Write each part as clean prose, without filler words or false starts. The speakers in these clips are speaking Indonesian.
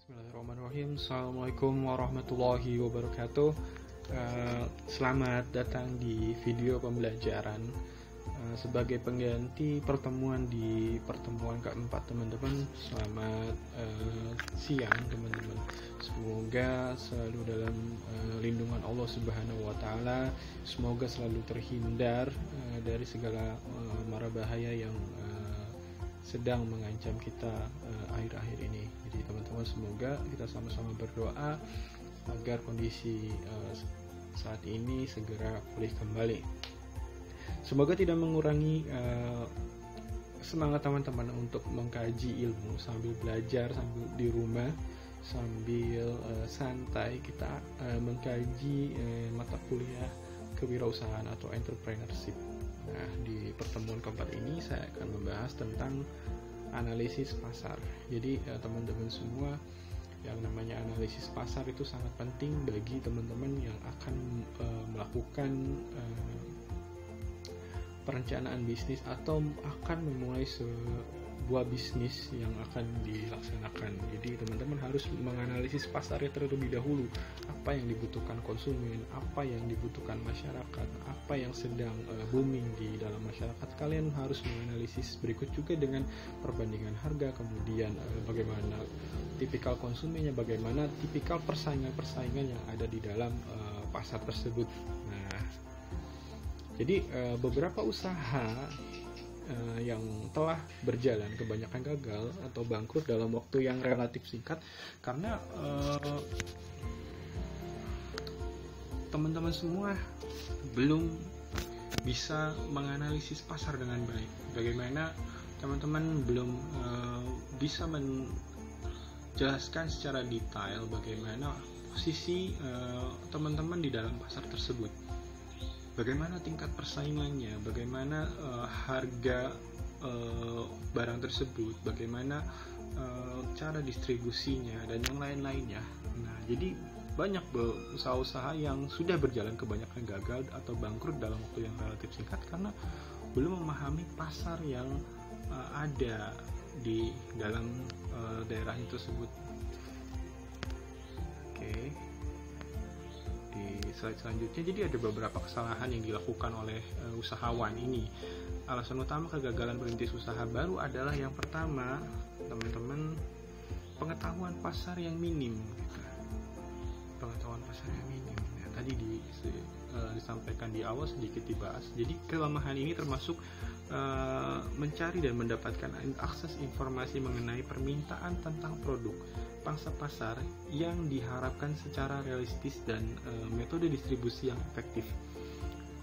Bismillahirrahmanirrahim. Assalamualaikum warahmatullahi wabarakatuh. Selamat datang di video pembelajaran sebagai pengganti pertemuan di pertemuan keempat, teman-teman. Selamat siang, teman-teman. Semoga selalu dalam lindungan Allah Subhanahu wa Ta'ala. Semoga selalu terhindar dari segala mara bahaya yang sedang mengancam kita akhir-akhir ini. Jadi teman-teman, semoga kita sama-sama berdoa agar kondisi saat ini segera pulih kembali. Semoga tidak mengurangi semangat teman-teman untuk mengkaji ilmu sambil belajar, sambil di rumah, sambil santai kita mengkaji mata kuliah kewirausahaan atau entrepreneurship. Nah, di pertemuan keempat ini saya akan membahas tentang analisis pasar. Jadi teman-teman semua, yang namanya analisis pasar itu sangat penting bagi teman-teman yang akan melakukan perencanaan bisnis atau akan memulai sebuah bisnis yang akan dilaksanakan. Jadi teman-teman harus menganalisis pasarnya terlebih dahulu. Apa yang dibutuhkan konsumen, apa yang dibutuhkan masyarakat, apa yang sedang booming di dalam masyarakat. Kalian harus menganalisis berikut juga dengan perbandingan harga, kemudian bagaimana tipikal konsumennya, bagaimana tipikal persaingan yang ada di dalam pasar tersebut. Nah, jadi beberapa usaha yang telah berjalan kebanyakan gagal atau bangkrut dalam waktu yang relatif singkat karena teman-teman semua belum bisa menganalisis pasar dengan baik. Bagaimana teman-teman belum bisa menjelaskan secara detail bagaimana posisi teman-teman di dalam pasar tersebut, bagaimana tingkat persaingannya, bagaimana harga barang tersebut, bagaimana cara distribusinya, dan yang lain-lainnya. Nah, jadi banyak usaha-usaha yang sudah berjalan kebanyakan gagal atau bangkrut dalam waktu yang relatif singkat karena belum memahami pasar yang ada di dalam daerah tersebut. Oke. Di slide selanjutnya, jadi ada beberapa kesalahan yang dilakukan oleh usahawan ini. Alasan utama kegagalan merintis usaha baru adalah yang pertama, teman-teman, pengetahuan pasar yang minim. Pengetahuan pasar yang minim. Ya, tadi disampaikan di awal, sedikit dibahas. Jadi kelemahan ini termasuk mencari dan mendapatkan akses informasi mengenai permintaan tentang produk, pangsa pasar yang diharapkan secara realistis, dan metode distribusi yang efektif.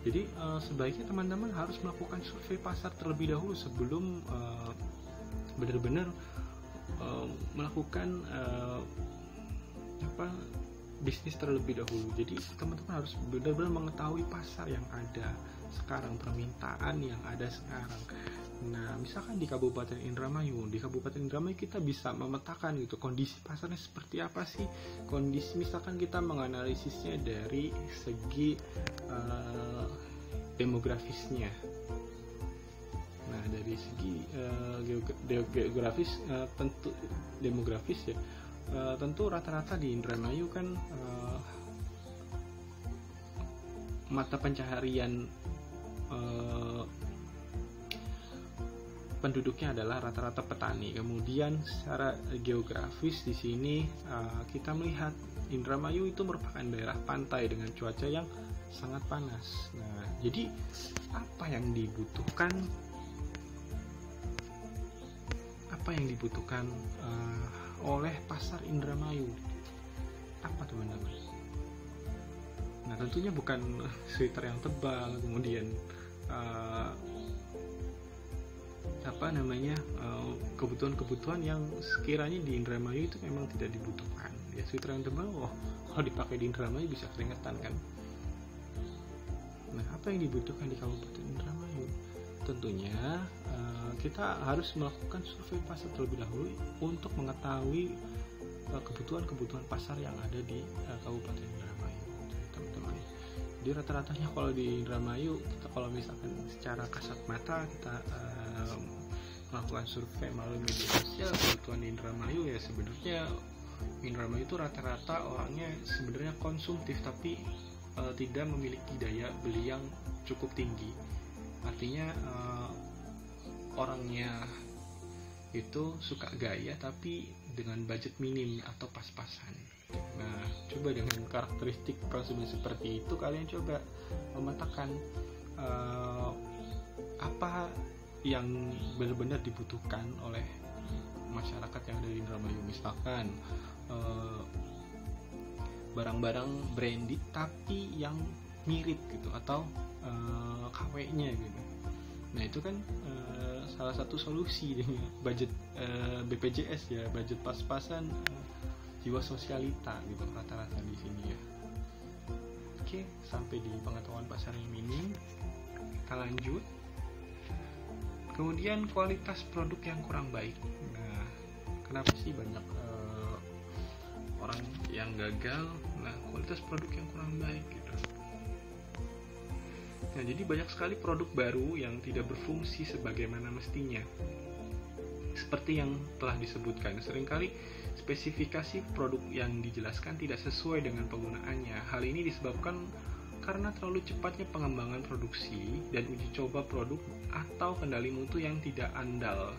Jadi sebaiknya teman-teman harus melakukan survei pasar terlebih dahulu sebelum benar-benar melakukan bisnis terlebih dahulu. Jadi teman-teman harus benar-benar mengetahui pasar yang ada sekarang, permintaan yang ada sekarang. Nah, misalkan di Kabupaten Indramayu, kita bisa memetakan gitu kondisi pasarnya seperti apa sih. Kondisi, misalkan kita menganalisisnya dari segi demografisnya. Nah, dari segi geografis, tentu demografis ya. Tentu rata-rata di Indramayu kan mata pencaharian penduduknya adalah rata-rata petani. Kemudian secara geografis di sini kita melihat Indramayu itu merupakan daerah pantai dengan cuaca yang sangat panas. Nah, jadi apa yang dibutuhkan oleh pasar Indramayu? Apa, teman-teman? Nah, tentunya bukan sweater yang tebal, kemudian kebutuhan-kebutuhan yang sekiranya di Indramayu itu memang tidak dibutuhkan. Ya, sweater yang tebal, kalau dipakai di Indramayu bisa keringetan kan. Nah, apa yang dibutuhkan di Kabupaten Indramayu? Tentunya kita harus melakukan survei pasar terlebih dahulu untuk mengetahui kebutuhan-kebutuhan pasar yang ada di Kabupaten Indramayu, teman-teman. Di rata-ratanya kalau di Indramayu, kita kalau misalkan secara kasat mata kita melakukan survei melalui media sosial, kebutuhan di Indramayu ya sebenarnya Indramayu itu rata-rata orangnya sebenarnya konsumtif, tapi tidak memiliki daya beli yang cukup tinggi. Artinya orangnya itu suka gaya tapi dengan budget minim atau pas-pasan. Nah, coba dengan karakteristik konsumen seperti itu, kalian coba memetakan apa yang benar-benar dibutuhkan oleh masyarakat yang ada di Indramayu. Misalkan barang-barang branded tapi yang mirip gitu, atau KW-nya gitu. Nah, itu kan salah satu solusi dengan budget BPJS ya, budget pas-pasan, jiwa sosialita gitu rata-rata di sini ya. Oke, sampai di pengetahuan pasar yang minim, kita lanjut. Kemudian kualitas produk yang kurang baik. Nah, kenapa sih banyak orang yang gagal? Nah, kualitas produk yang kurang baik gitu. Nah, jadi banyak sekali produk baru yang tidak berfungsi sebagaimana mestinya. Seperti yang telah disebutkan, seringkali spesifikasi produk yang dijelaskan tidak sesuai dengan penggunaannya. Hal ini disebabkan karena terlalu cepatnya pengembangan produksi dan uji coba produk atau kendali mutu yang tidak andal.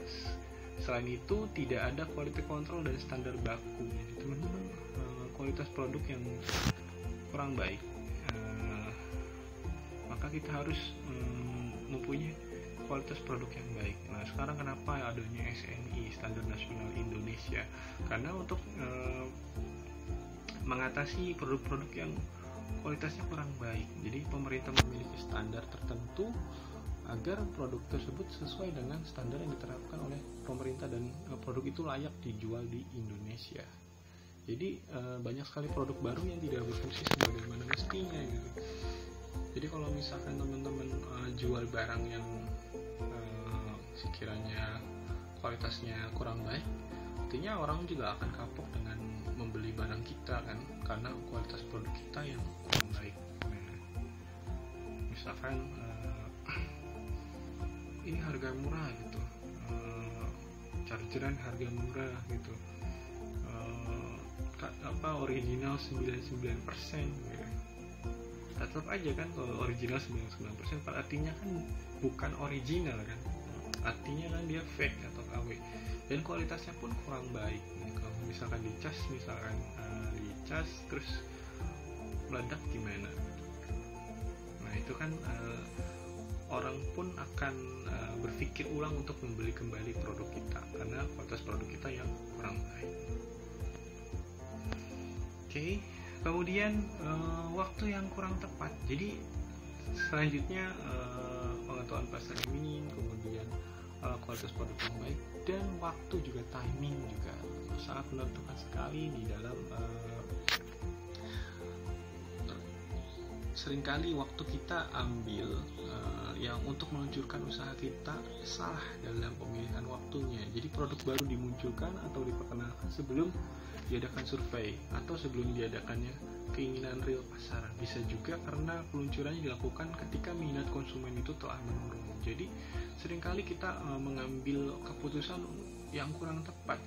Selain itu, tidak ada quality control dan standar baku. Jadi teman-teman, kualitas produk yang kurang baik, maka kita harus mempunyai kualitas produk yang baik. Nah, sekarang kenapa adanya SNI, Standar Nasional Indonesia? Karena untuk mengatasi produk-produk yang kualitasnya kurang baik. Jadi pemerintah memiliki standar tertentu agar produk tersebut sesuai dengan standar yang diterapkan oleh pemerintah dan produk itu layak dijual di Indonesia. Jadi banyak sekali produk baru yang tidak berfungsi sebagaimana mestinya gitu. Jadi kalau misalkan teman-teman jual barang yang sekiranya kualitasnya kurang baik, artinya orang juga akan kapok dengan membeli barang kita kan, karena kualitas produk kita yang kurang baik. Nah, misalkan ini harga murah gitu, chargeran harga murah gitu, original 99% gitu. Tetap aja kan kalau original 99% artinya kan bukan original kan, artinya kan dia fake atau KW, dan kualitasnya pun kurang baik. Kalau misalkan dicas, dicas terus meledak gimana? Nah, itu kan orang pun akan berpikir ulang untuk membeli kembali produk kita karena kualitas produk kita yang kurang baik. Oke. Kemudian waktu yang kurang tepat. Jadi selanjutnya pengetahuan pasar yang minim, kemudian kualitas produk yang baik, dan waktu juga, timing juga sangat menentukan sekali di dalam seringkali waktu kita ambil yang untuk meluncurkan usaha kita salah dalam pemilihan waktunya. Jadi produk baru dimunculkan atau diperkenalkan sebelum diadakan survei atau sebelum diadakannya keinginan real pasaran. Bisa juga karena peluncurannya dilakukan ketika minat konsumen itu telah menurun. Jadi seringkali kita mengambil keputusan yang kurang tepat.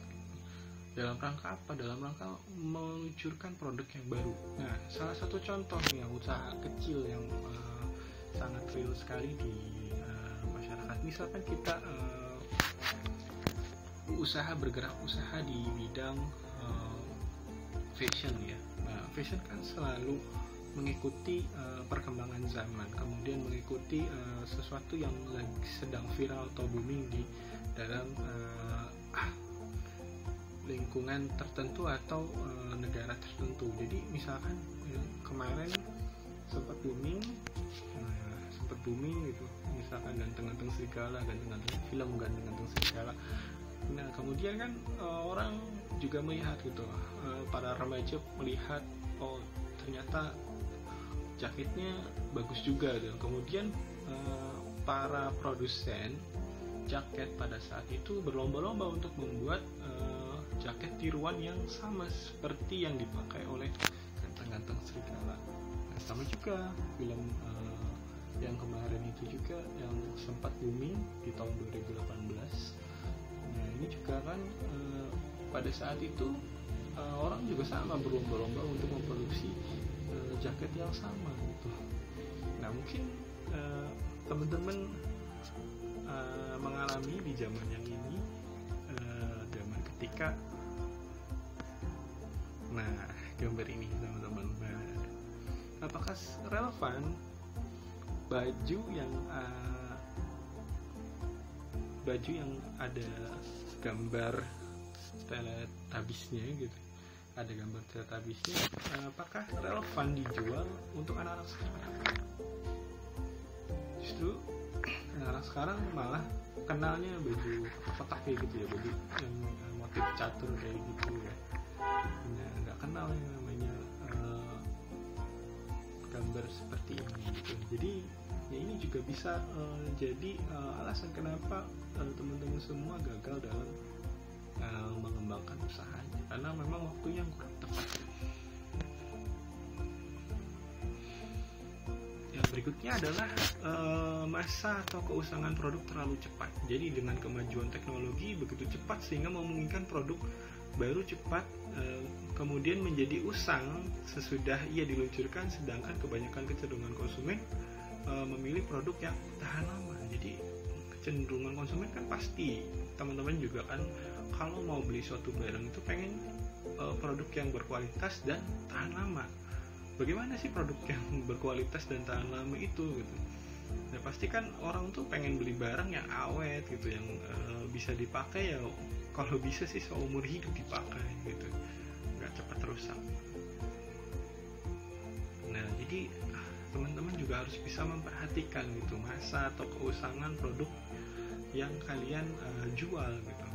Dalam rangka apa? Dalam rangka meluncurkan produk yang baru. Nah, salah satu contohnya usaha kecil yang sangat real sekali di masyarakat. Misalkan kita bergerak usaha di bidang fashion ya. Nah, fashion kan selalu mengikuti perkembangan zaman, kemudian mengikuti sesuatu yang lagi sedang viral atau booming di dalam lingkungan tertentu atau negara tertentu. Jadi misalkan kemarin sempat booming gitu, misalkan ganteng-ganteng serigala, film ganteng-ganteng serigala. Nah, kemudian kan orang juga melihat gitu, para remaja melihat, oh ternyata jaketnya bagus juga gitu. Kemudian para produsen jaket pada saat itu berlomba-lomba untuk membuat jaket tiruan yang sama seperti yang dipakai oleh ganteng-ganteng serigala. Nah, sama juga film yang kemarin itu juga yang sempat booming di tahun 2018. Nah, ini juga kan pada saat itu orang juga juga sama, berlomba-lomba untuk memproduksi jaket yang sama gitu. Nah mungkin teman-teman mengalami di zaman yang ini, zaman ketika gambar ini teman-teman, apakah relevan baju yang ada gambar teletabisnya gitu, ada gambar teletabisnya, apakah relevan dijual untuk anak-anak sekarang? Justru anak-anak sekarang malah kenalnya baju kotak kayak gitu ya, baju yang motif catur kayak gitu ya, nggak kenal yang namanya gambar seperti ini gitu. Jadi ya ini juga bisa jadi alasan kenapa teman-teman semua gagal dalam mengembangkan usahanya, karena memang waktunya kurang tepat. Yang berikutnya adalah masa atau keusangan produk terlalu cepat. Jadi dengan kemajuan teknologi begitu cepat sehingga memungkinkan produk baru cepat kemudian menjadi usang sesudah ia diluncurkan, sedangkan kebanyakan kecenderungan konsumen memilih produk yang tahan lama. Jadi kecenderungan konsumen kan pasti, teman-teman juga kan kalau mau beli suatu barang itu pengen produk yang berkualitas dan tahan lama. Bagaimana sih produk yang berkualitas dan tahan lama itu gitu? Nah pasti kan orang tuh pengen beli barang yang awet gitu, yang bisa dipakai ya, kalau bisa sih seumur hidup dipakai gitu, nggak cepat rusak. Nah jadi teman-teman juga harus bisa memperhatikan gitu masa atau keusangan produk yang kalian jual gitu.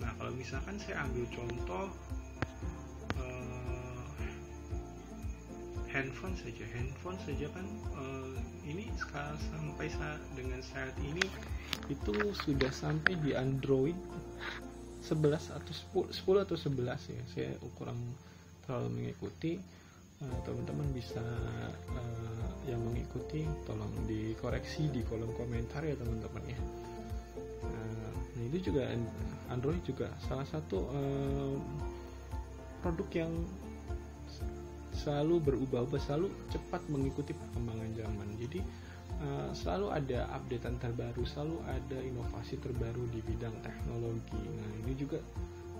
Nah kalau misalkan saya ambil contoh handphone saja kan ini sekarang sampai dengan saat ini itu sudah sampai di Android 11 atau 10 atau 11 ya, saya kurang terlalu mengikuti. Teman-teman bisa yang mengikuti tolong dikoreksi di kolom komentar ya teman-teman ya. Nah itu juga Android juga salah satu produk yang selalu berubah-ubah, selalu cepat mengikuti perkembangan zaman. Jadi selalu ada updatean terbaru, selalu ada inovasi terbaru di bidang teknologi. Nah ini juga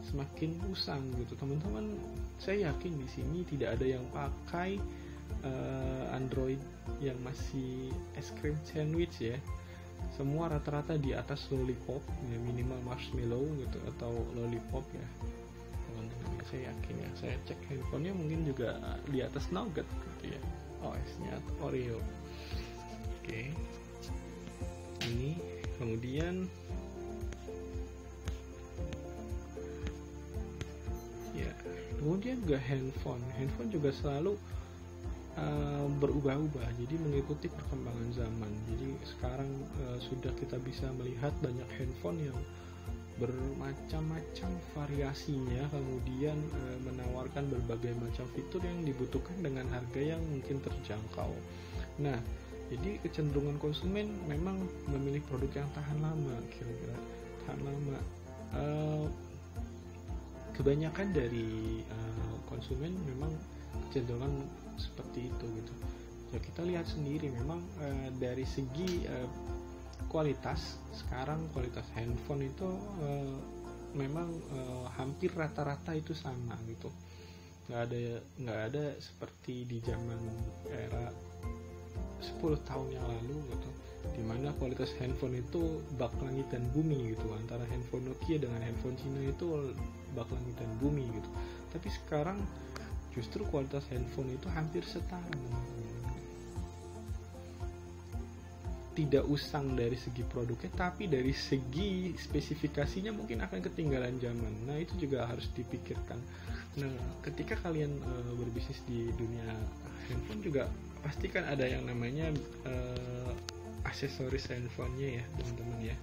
semakin usang gitu teman-teman. Saya yakin di sini tidak ada yang pakai Android yang masih es krim sandwich ya. Semua rata-rata di atas lollipop ya, minimal marshmallow gitu atau lollipop ya teman-teman. Saya yakin ya, saya cek handphonenya mungkin juga di atas nougat gitu ya, OS-nya Oreo. Oke. Ini kemudian ya, kemudian juga handphone juga selalu berubah-ubah, jadi mengikuti perkembangan zaman. Jadi sekarang sudah kita bisa melihat banyak handphone yang bermacam-macam variasinya, kemudian menawarkan berbagai macam fitur yang dibutuhkan dengan harga yang mungkin terjangkau. Nah, jadi kecenderungan konsumen memang memilih produk yang tahan lama, kira-kira tahan lama. Kebanyakan dari konsumen memang kecenderungan seperti itu gitu. Ya kita lihat sendiri memang dari segi kualitas, sekarang kualitas handphone itu memang hampir rata-rata itu sama gitu. Nggak ada seperti di zaman era 10 tahun yang lalu gitu, dimana kualitas handphone itu bak langit dan bumi gitu, antara handphone Nokia dengan handphone Cina itu bak langit dan bumi gitu. Tapi sekarang justru kualitas handphone itu hampir setara. Tidak usang dari segi produknya, tapi dari segi spesifikasinya mungkin akan ketinggalan zaman. Nah itu juga harus dipikirkan. Nah ketika kalian berbisnis di dunia handphone juga pastikan ada yang namanya aksesoris handphonenya ya teman-teman ya.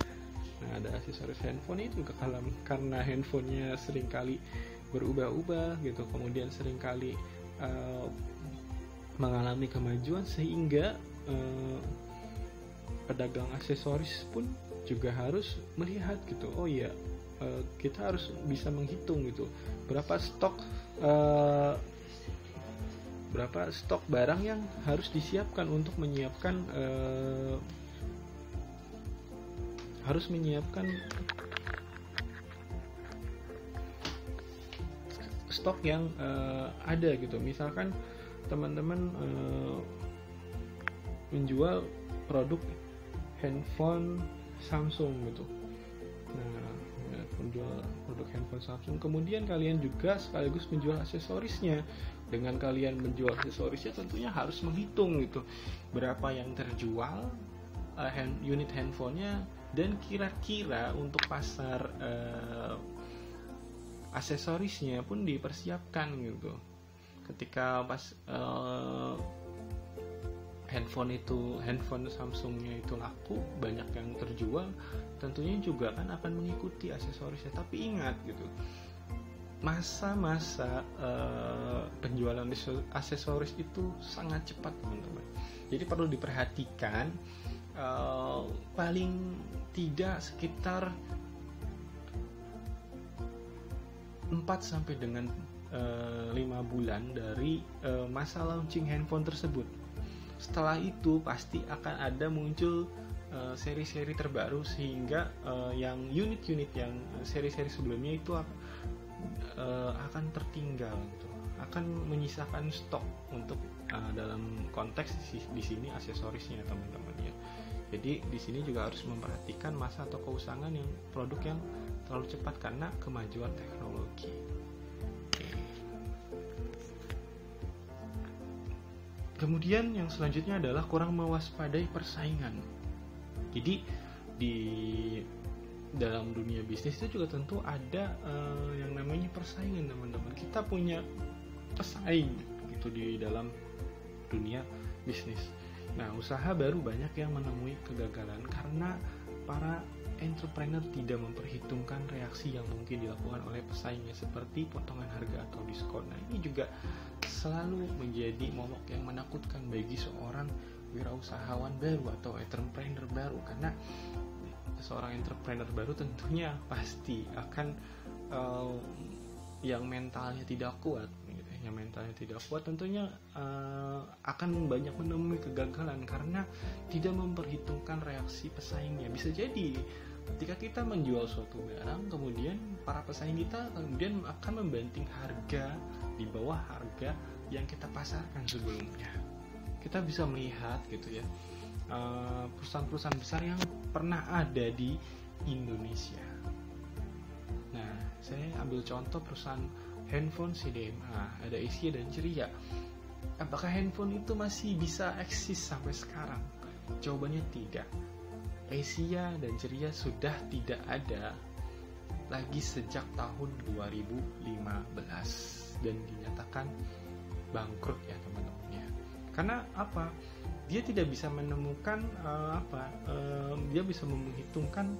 Nah ada aksesoris handphone itu karena handphonenya seringkali berubah-ubah gitu, kemudian seringkali mengalami kemajuan sehingga pedagang aksesoris pun juga harus melihat gitu, oh iya kita harus bisa menghitung gitu berapa stok berapa stok barang yang harus disiapkan untuk menyiapkan stok yang ada gitu. Misalkan teman-teman menjual produk handphone Samsung gitu. Nah, menjual produk handphone Samsung, kemudian kalian juga sekaligus menjual aksesorisnya. Dengan kalian menjual aksesorisnya tentunya harus menghitung gitu berapa yang terjual unit handphonenya, dan kira-kira untuk pasar aksesorisnya pun dipersiapkan gitu. Ketika pas handphone Samsungnya itu laku, banyak yang terjual, tentunya juga kan akan mengikuti aksesorisnya. Tapi ingat gitu, masa-masa penjualan aksesoris itu sangat cepat teman-teman. Jadi perlu diperhatikan, paling tidak sekitar 4 sampai dengan 5 bulan dari masa launching handphone tersebut. Setelah itu pasti akan ada muncul seri-seri terbaru, sehingga yang unit-unit yang seri-seri sebelumnya itu akan tertinggal gitu, akan menyisakan stok untuk dalam konteks di sini aksesorisnya teman-teman ya. Jadi di sini juga harus memperhatikan masa atau keusangan yang produk yang terlalu cepat karena kemajuan teknologi. Kemudian yang selanjutnya adalah kurang mewaspadai persaingan. Jadi di dalam dunia bisnis itu juga tentu ada yang namanya persaingan teman-teman. Kita punya pesaing gitu di dalam dunia bisnis. Nah, usaha baru banyak yang menemui kegagalan karena para entrepreneur tidak memperhitungkan reaksi yang mungkin dilakukan oleh pesaingnya, seperti potongan harga atau diskon. Nah, ini juga selalu menjadi momok yang menakutkan bagi seorang wirausahawan baru atau entrepreneur baru, karena seorang entrepreneur baru tentunya pasti akan yang mentalnya tidak kuat gitu. Yang mentalnya tidak kuat tentunya akan banyak menemui kegagalan karena tidak memperhitungkan reaksi pesaingnya. Bisa jadi ketika kita menjual suatu barang, kemudian para pesaing kita kemudian akan membanting harga di bawah harga yang kita pasarkan sebelumnya. Kita bisa melihat gitu ya, perusahaan-perusahaan besar yang pernah ada di Indonesia. Nah, saya ambil contoh perusahaan handphone CDMA, ada Asia dan Ceria. Apakah handphone itu masih bisa eksis sampai sekarang? Jawabannya tidak. Asia dan Ceria sudah tidak ada lagi sejak tahun 2015 dan dinyatakan bangkrut ya teman-teman ya. Karena apa? Dia tidak bisa menemukan dia bisa menghitungkan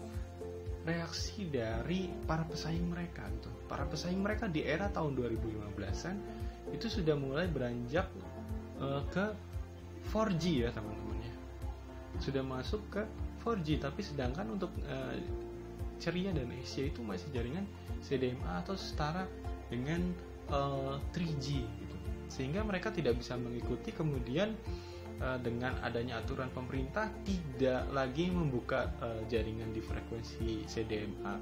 reaksi dari para pesaing mereka gitu. Para pesaing mereka di era tahun 2015-an itu sudah mulai beranjak ke 4G ya teman-teman ya. Sudah masuk ke 4G, tapi sedangkan untuk Ceria dan Asia itu masih jaringan CDMA atau setara dengan 3G gitu. Sehingga mereka tidak bisa mengikuti, kemudian dengan adanya aturan pemerintah tidak lagi membuka jaringan di frekuensi CDMA,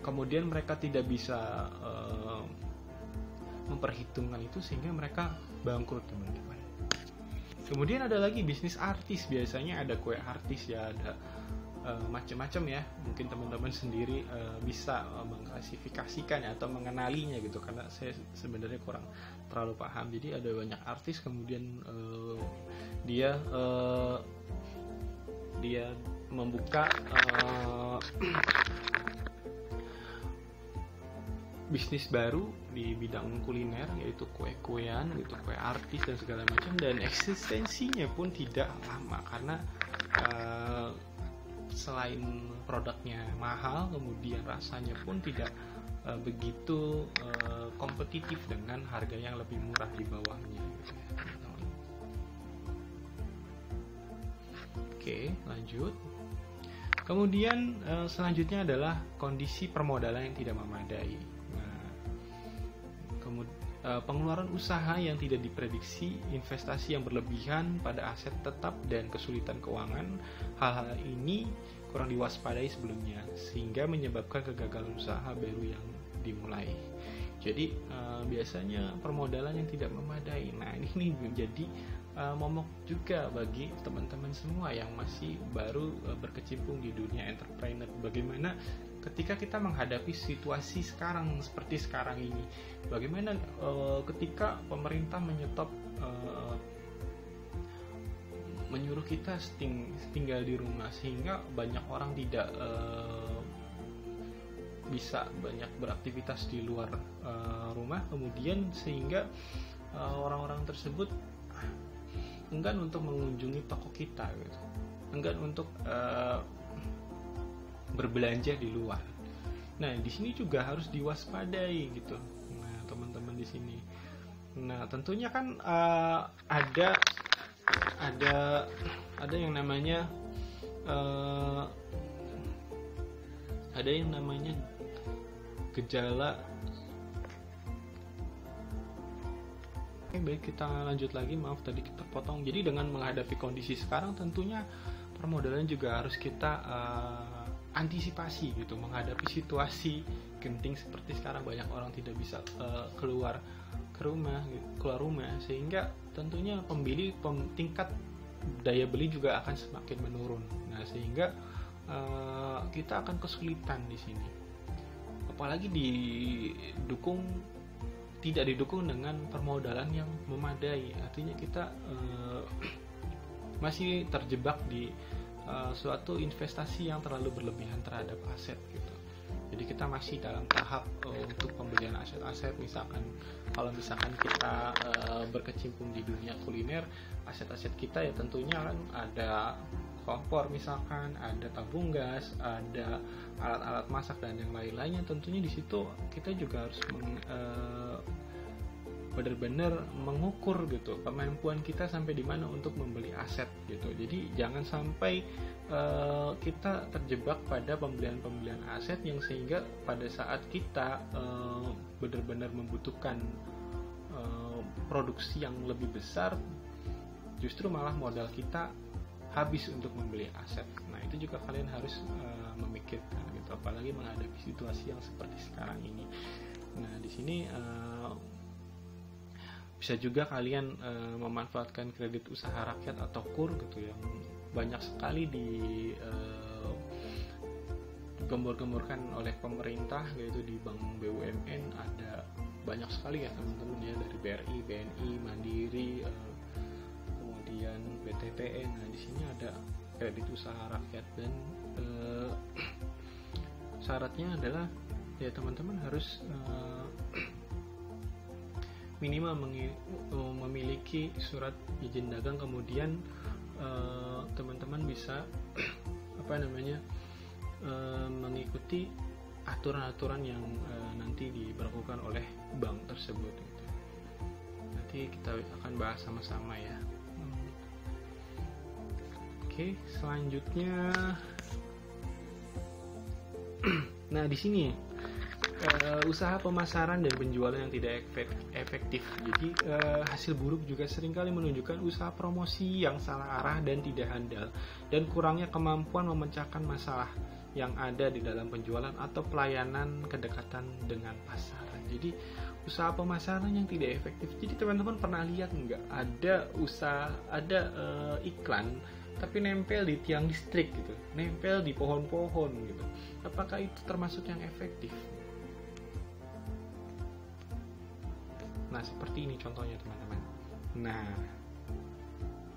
kemudian mereka tidak bisa memperhitungkan itu sehingga mereka bangkrut teman-teman. Kemudian ada lagi bisnis artis, biasanya ada kue artis ya, ada macam-macam ya. Mungkin teman-teman sendiri bisa mengklasifikasikan atau mengenalinya gitu, karena saya sebenarnya kurang terlalu paham. Jadi ada banyak artis, kemudian dia membuka bisnis baru di bidang kuliner, yaitu kue-kuean gitu, kue artis dan segala macam, dan eksistensinya pun tidak lama karena selain produknya mahal, kemudian rasanya pun tidak begitu kompetitif dengan harga yang lebih murah di bawahnya gitu ya. Oke, lanjut. Kemudian selanjutnya adalah kondisi permodalan yang tidak memadai. Nah, pengeluaran usaha yang tidak diprediksi, investasi yang berlebihan pada aset tetap, dan kesulitan keuangan. Hal-hal ini kurang diwaspadai sebelumnya, sehingga menyebabkan kegagalan usaha baru yang dimulai. Jadi biasanya permodalan yang tidak memadai. Nah, ini menjadi momok juga bagi teman-teman semua yang masih baru berkecimpung di dunia entrepreneur. Bagaimana ketika kita menghadapi situasi sekarang seperti sekarang ini, bagaimana ketika pemerintah menyuruh kita tinggal di rumah, sehingga banyak orang tidak bisa banyak beraktivitas di luar rumah, kemudian sehingga orang-orang tersebut enggan untuk mengunjungi toko kita gitu, enggan untuk berbelanja di luar. Nah, di sini juga harus diwaspadai gitu. Nah, teman-teman di sini. Nah, tentunya kan ada yang namanya gejala. Oke, baik, kita lanjut lagi. Maaf tadi kita potong. Jadi dengan menghadapi kondisi sekarang, tentunya permodalan juga harus kita antisipasi gitu, menghadapi situasi genting seperti sekarang. Banyak orang tidak bisa keluar rumah, sehingga tentunya tingkat daya beli juga akan semakin menurun. Nah, sehingga kita akan kesulitan di sini, apalagi tidak didukung dengan permodalan yang memadai. Artinya kita masih terjebak di suatu investasi yang terlalu berlebihan terhadap aset gitu. Jadi kita masih dalam tahap untuk pembelian aset-aset. Kalau misalkan kita berkecimpung di dunia kuliner, aset-aset kita ya tentunya kan ada kompor, misalkan ada tabung gas, ada alat-alat masak dan yang lain-lainnya. Tentunya di situ kita juga harus benar-benar mengukur gitu kemampuan kita sampai di mana untuk membeli aset gitu. Jadi jangan sampai kita terjebak pada pembelian aset yang sehingga pada saat kita benar-benar membutuhkan produksi yang lebih besar, justru malah modal kita habis untuk membeli aset. Nah, itu juga kalian harus memikirkan gitu, apalagi menghadapi situasi yang seperti sekarang ini. Nah, di sini bisa juga kalian memanfaatkan kredit usaha rakyat atau KUR gitu, yang banyak sekali digembor-gemborkan oleh pemerintah, yaitu di bank BUMN. Ada banyak sekali ya teman-teman ya, dari BRI, BNI, Mandiri, kemudian BTPN. Nah, di sini ada kredit usaha rakyat, dan syaratnya adalah ya teman-teman harus minimal memiliki surat izin dagang. Kemudian teman-teman bisa mengikuti aturan-aturan yang nanti diberlakukan oleh bank tersebut gitu. Nanti kita akan bahas sama-sama ya. Oke, selanjutnya nah di sini usaha pemasaran dan penjualan yang tidak efektif. Jadi hasil buruk juga seringkali menunjukkan usaha promosi yang salah arah dan tidak handal, dan kurangnya kemampuan memecahkan masalah yang ada di dalam penjualan atau pelayanan kedekatan dengan pasar. Jadi usaha pemasaran yang tidak efektif. Jadi teman-teman pernah lihat nggak, ada iklan tapi nempel di tiang listrik gitu, nempel di pohon-pohon gitu. Apakah itu termasuk yang efektif? Nah, seperti ini contohnya teman-teman.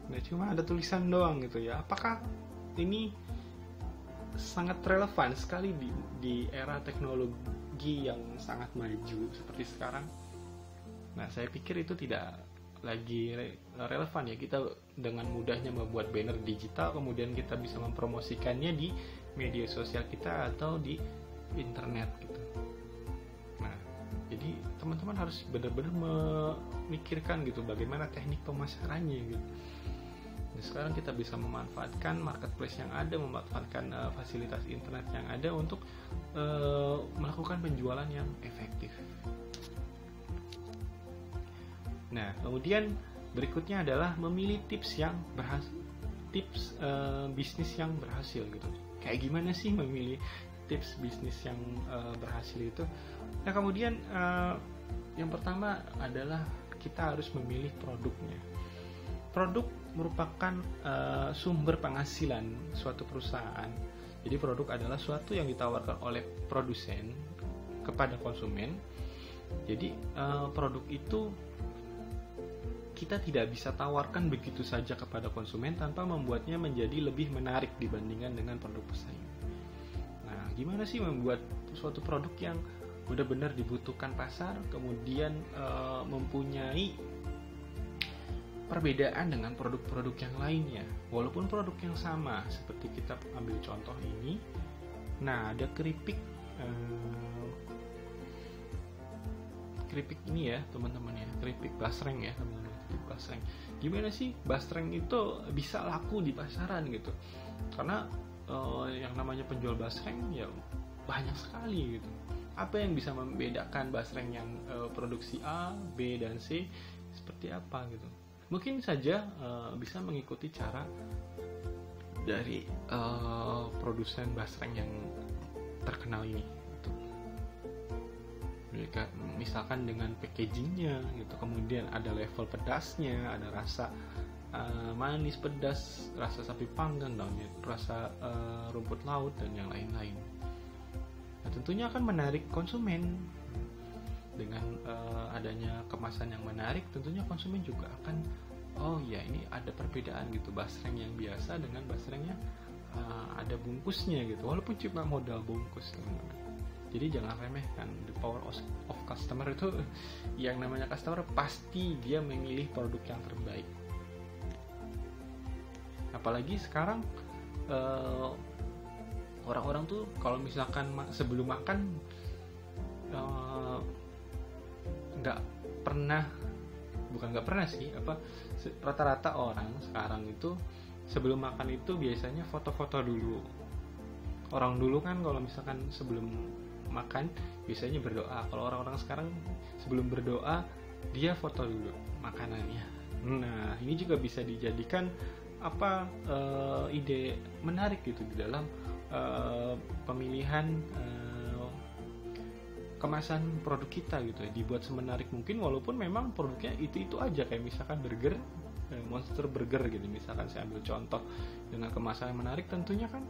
Nah cuma ada tulisan doang gitu ya. Apakah ini sangat relevan sekali di era teknologi yang sangat maju seperti sekarang? Nah, saya pikir itu tidak lagi relevan ya. Kita dengan mudahnya membuat banner digital, kemudian kita bisa mempromosikannya di media sosial kita atau di internet gitu. Nah, jadi teman-teman harus benar-benar memikirkan gitu bagaimana teknik pemasarannya gitu. Nah, sekarang kita bisa memanfaatkan marketplace yang ada, memanfaatkan fasilitas internet yang ada untuk melakukan penjualan yang efektif. Nah, kemudian berikutnya adalah memilih tips bisnis yang berhasil gitu. Kayak gimana sih memilih tips bisnis yang berhasil itu? Nah, kemudian yang pertama adalah kita harus memilih produknya. Produk merupakan sumber penghasilan suatu perusahaan. Jadi produk adalah suatu yang ditawarkan oleh produsen kepada konsumen. Jadi produk itu kita tidak bisa tawarkan begitu saja kepada konsumen tanpa membuatnya menjadi lebih menarik dibandingkan dengan produk pesaing. Nah, gimana sih membuat suatu produk yang benar-benar dibutuhkan pasar, kemudian mempunyai perbedaan dengan produk-produk yang lainnya, walaupun produk yang sama. Seperti kita ambil contoh ini, nah ada keripik ini ya teman-teman ya, keripik basreng ya teman-teman, keripik basreng. Gimana sih basreng itu bisa laku di pasaran gitu? Karena yang namanya penjual basreng ya banyak sekali gitu. Apa yang bisa membedakan basreng yang produksi A, B, dan C seperti apa gitu? Mungkin saja bisa mengikuti cara dari produsen basreng yang terkenal ini. Misalkan dengan packagingnya gitu, kemudian ada level pedasnya, ada rasa manis, pedas, rasa sapi panggang, rasa rumput laut dan yang lain-lain. Nah, tentunya akan menarik konsumen. Dengan adanya kemasan yang menarik, tentunya konsumen juga akan, oh ya ini ada perbedaan gitu, basreng yang biasa dengan basreng yang ada bungkusnya gitu, walaupun cuma modal bungkus teman-teman. Jadi jangan remehkan the power of customer itu. Yang namanya customer pasti dia memilih produk yang terbaik. Apalagi sekarang orang-orang tuh kalau misalkan sebelum makan rata-rata orang sekarang itu sebelum makan itu biasanya foto-foto dulu. Orang dulu kan kalau misalkan sebelum makan biasanya berdoa. Kalau orang-orang sekarang sebelum berdoa dia foto dulu makanannya. Nah, ini juga bisa dijadikan ide menarik gitu di dalam pemilihan kemasan produk kita gitu ya, dibuat semenarik mungkin, walaupun memang produknya itu aja, kayak misalkan burger, Monster Burger gitu misalkan, saya ambil contoh, dengan kemasan yang menarik tentunya kan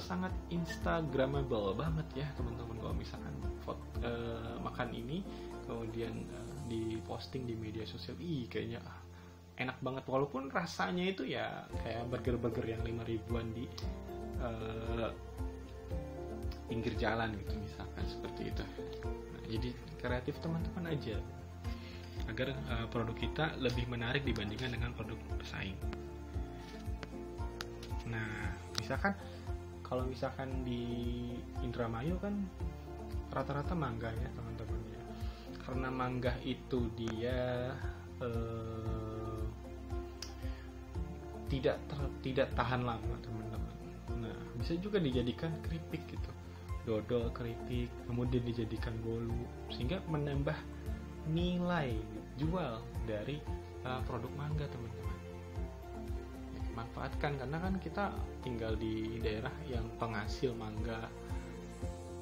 sangat instagramable banget ya teman-teman. Kalau misalkan makan ini kemudian diposting di media sosial, kayaknya enak banget, walaupun rasanya itu ya kayak burger-burger yang 5 ribuan di pinggir jalan gitu misalkan, seperti itu. Nah, jadi kreatif teman-teman aja agar produk kita lebih menarik dibandingkan dengan produk pesaing. Nah, misalkan kalau misalkan di Indramayu kan rata-rata mangga ya teman-teman ya. Karena mangga itu dia tidak tahan lama teman-teman. Nah, bisa juga dijadikan keripik gitu, dodol keripik, kemudian dijadikan bolu, sehingga menambah nilai jual dari produk mangga teman-teman. Manfaatkan, karena kan kita tinggal di daerah yang penghasil mangga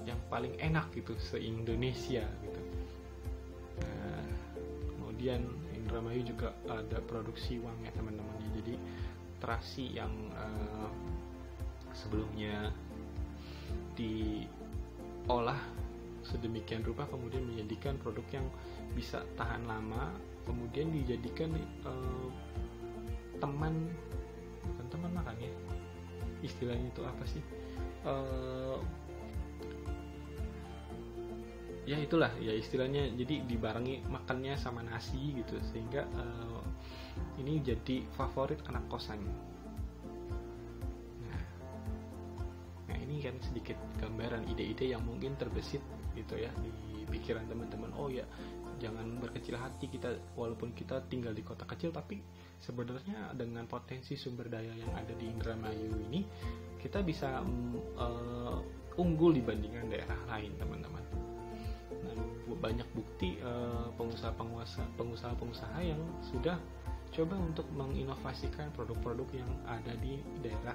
yang paling enak gitu se-Indonesia gitu. Nah, kemudian Indramayu juga ada produksi uang ya teman-teman. Jadi terasi yang sebelumnya diolah sedemikian rupa kemudian menjadikan produk yang bisa tahan lama, kemudian dijadikan bukan teman makan ya, istilahnya itu apa sih, ya itulah ya istilahnya, jadi dibarengi makannya sama nasi gitu, sehingga ini jadi favorit anak kosan. Nah ini kan sedikit gambaran ide-ide yang mungkin terbesit gitu ya di pikiran teman-teman. Oh ya, jangan berkecil hati, kita walaupun kita tinggal di kota kecil, tapi sebenarnya dengan potensi sumber daya yang ada di Indramayu ini, kita bisa unggul dibandingkan daerah lain teman-teman. Nah, banyak bukti pengusaha-pengusaha yang sudah coba untuk menginovasikan produk-produk yang ada di daerah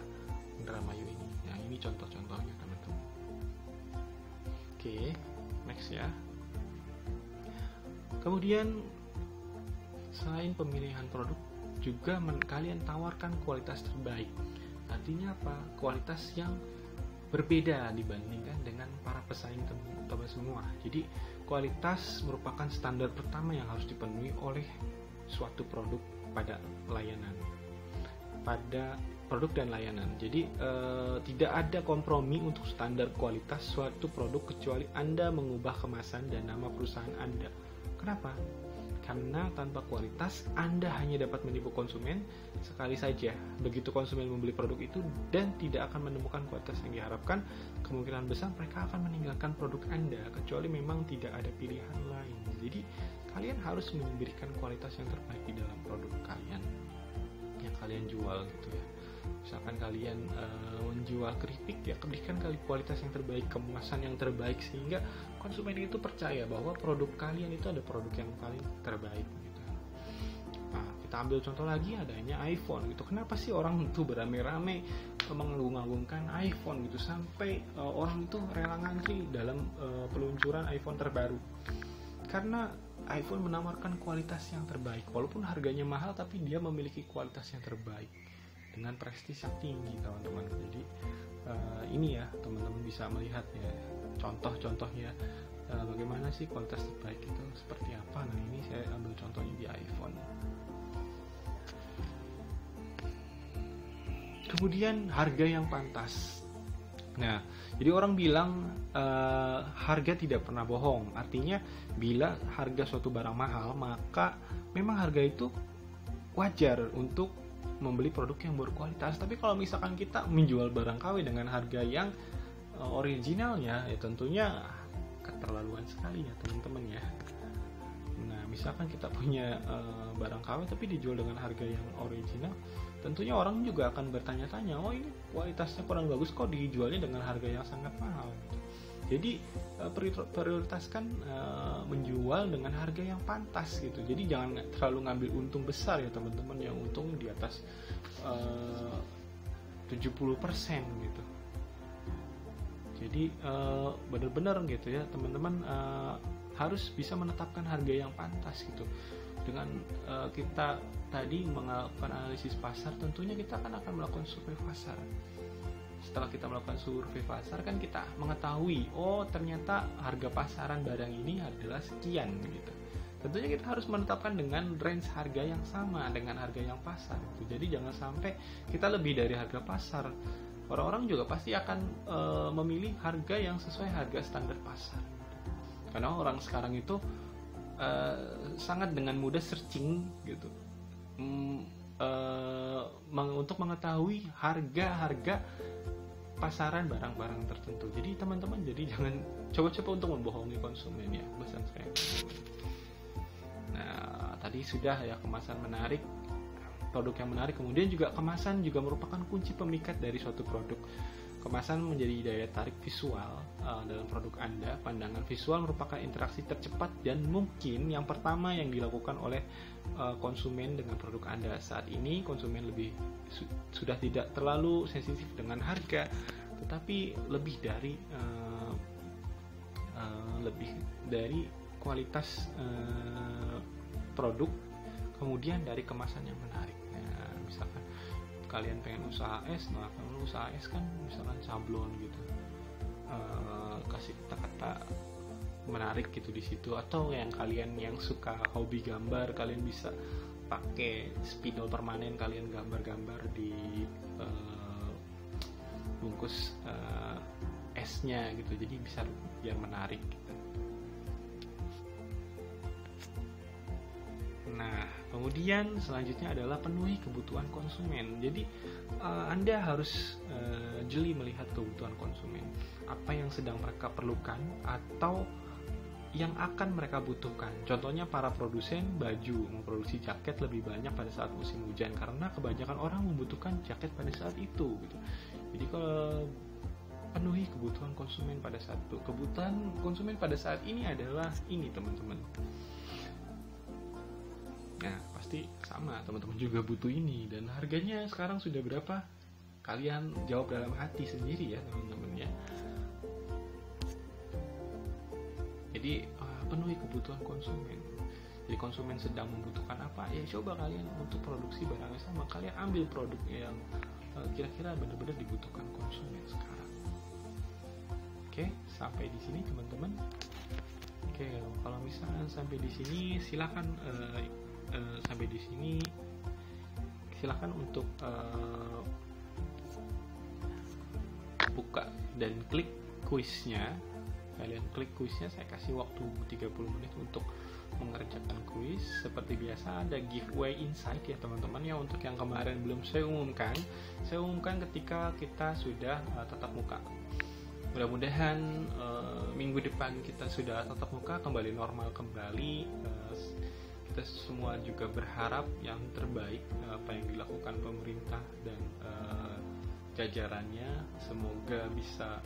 Indramayu ini. Nah, ini contoh-contohnya teman-teman. Oke, next ya. Kemudian selain pemilihan produk, juga kalian tawarkan kualitas terbaik. Artinya apa? Kualitas yang berbeda dibandingkan dengan para pesaing teman-teman semua. Jadi kualitas merupakan standar pertama yang harus dipenuhi oleh suatu produk pada produk dan layanan. Jadi tidak ada kompromi untuk standar kualitas suatu produk kecuali Anda mengubah kemasan dan nama perusahaan Anda. Kenapa? Karena tanpa kualitas Anda hanya dapat menipu konsumen sekali saja. Begitu konsumen membeli produk itu dan tidak akan menemukan kualitas yang diharapkan, kemungkinan besar mereka akan meninggalkan produk Anda kecuali memang tidak ada pilihan lain. Jadi kalian harus memberikan kualitas yang terbaik di dalam produk kalian yang kalian jual gitu ya. Misalkan kalian menjual keripik, ya berikan kualitas yang terbaik, kemasan yang terbaik, sehingga konsumen itu percaya bahwa produk kalian itu ada produk yang paling terbaik gitu. Nah, kita ambil contoh lagi adanya iPhone gitu. Kenapa sih orang itu beramai-ramai mengagung-agungkan iPhone gitu, sampai orang itu rela ngantri dalam peluncuran iPhone terbaru? Karena iPhone menawarkan kualitas yang terbaik, walaupun harganya mahal tapi dia memiliki kualitas yang terbaik dengan prestis yang tinggi, teman-teman. Jadi ini ya, teman-teman bisa melihat ya contoh-contohnya bagaimana sih kualitas terbaik itu seperti apa. Nah, ini saya ambil contohnya di iPhone. Kemudian harga yang pantas. Nah, jadi orang bilang harga tidak pernah bohong. Artinya bila harga suatu barang mahal, maka memang harga itu wajar untuk membeli produk yang berkualitas. Tapi kalau misalkan kita menjual barang KW dengan harga yang originalnya, ya tentunya keterlaluan sekali ya teman-teman ya. Nah, misalkan kita punya barang KW tapi dijual dengan harga yang original, tentunya orang juga akan bertanya-tanya, oh ini kualitasnya kurang bagus kok dijualnya dengan harga yang sangat mahal. Jadi prioritaskan menjual dengan harga yang pantas gitu. Jadi jangan terlalu ngambil untung besar ya teman-teman, yang untung di atas 70% gitu. Jadi benar-benar gitu ya teman-teman, harus bisa menetapkan harga yang pantas gitu. Dengan kita tadi melakukan analisis pasar, tentunya kita akan melakukan survei pasar. Setelah kita melakukan survei pasar, kan kita mengetahui, oh ternyata harga pasaran barang ini adalah sekian gitu. Tentunya kita harus menetapkan dengan range harga yang sama dengan harga yang pasar gitu. Jadi jangan sampai kita lebih dari harga pasar. Orang-orang juga pasti akan memilih harga yang sesuai harga standar pasar. Karena orang sekarang itu sangat dengan mudah searching gitu, untuk mengetahui harga-harga pasaran barang-barang tertentu. Jadi teman-teman, jadi jangan coba-coba untuk membohongi konsumen ya, pesan saya. Nah, tadi sudah ya kemasan menarik, produk yang menarik. Kemudian juga kemasan juga merupakan kunci pemikat dari suatu produk. Kemasan menjadi daya tarik visual dalam produk Anda. Pandangan visual merupakan interaksi tercepat dan mungkin yang pertama yang dilakukan oleh konsumen dengan produk Anda. Saat ini konsumen sudah tidak terlalu sensitif dengan harga, tetapi lebih dari kualitas produk, kemudian dari kemasan yang menarik. Nah, misalkan kalian pengen usaha es, nah kalau usaha es kan misalkan sablon gitu, kasih kata-kata menarik gitu di situ. Atau yang kalian yang suka hobi gambar, kalian bisa pakai spidol permanen, kalian gambar-gambar di bungkus esnya gitu, jadi bisa biar menarik gitu. Nah, kemudian selanjutnya adalah penuhi kebutuhan konsumen. Jadi Anda harus jeli melihat kebutuhan konsumen, apa yang sedang mereka perlukan atau yang akan mereka butuhkan. Contohnya para produsen baju memproduksi jaket lebih banyak pada saat musim hujan karena kebanyakan orang membutuhkan jaket pada saat itu gitu. Jadi kalau penuhi kebutuhan konsumen pada saat itu. Kebutuhan konsumen pada saat ini adalah ini, teman-teman. Nah, pasti sama, teman-teman juga butuh ini. Dan harganya sekarang sudah berapa? Kalian jawab dalam hati sendiri ya, teman-teman ya. Jadi penuhi kebutuhan konsumen. Jadi konsumen sedang membutuhkan apa, ya coba kalian untuk produksi barangnya sama, kalian ambil produk yang kira-kira benar-benar dibutuhkan konsumen sekarang. Oke, sampai di sini teman-teman. Oke, kalau misalnya sampai di sini silakan silakan untuk buka dan klik kuisnya. Kalian klik kuisnya, saya kasih waktu 30 menit untuk mengerjakan kuis. Seperti biasa ada giveaway insight ya teman-teman ya. Untuk yang kemarin belum saya umumkan ketika kita sudah tatap muka. Mudah-mudahan minggu depan kita sudah tatap muka, kembali normal kembali. Kita semua juga berharap yang terbaik apa yang dilakukan pemerintah dan jajarannya, semoga bisa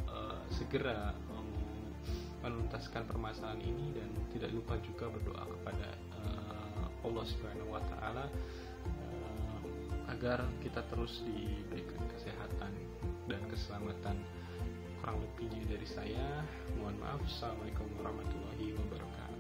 segera menuntaskan permasalahan ini, dan tidak lupa juga berdoa kepada Allah Subhanahu wa Ta'ala agar kita terus diberikan kesehatan dan keselamatan. Kurang lebihnya dari saya, mohon maaf. Assalamualaikum warahmatullahi wabarakatuh.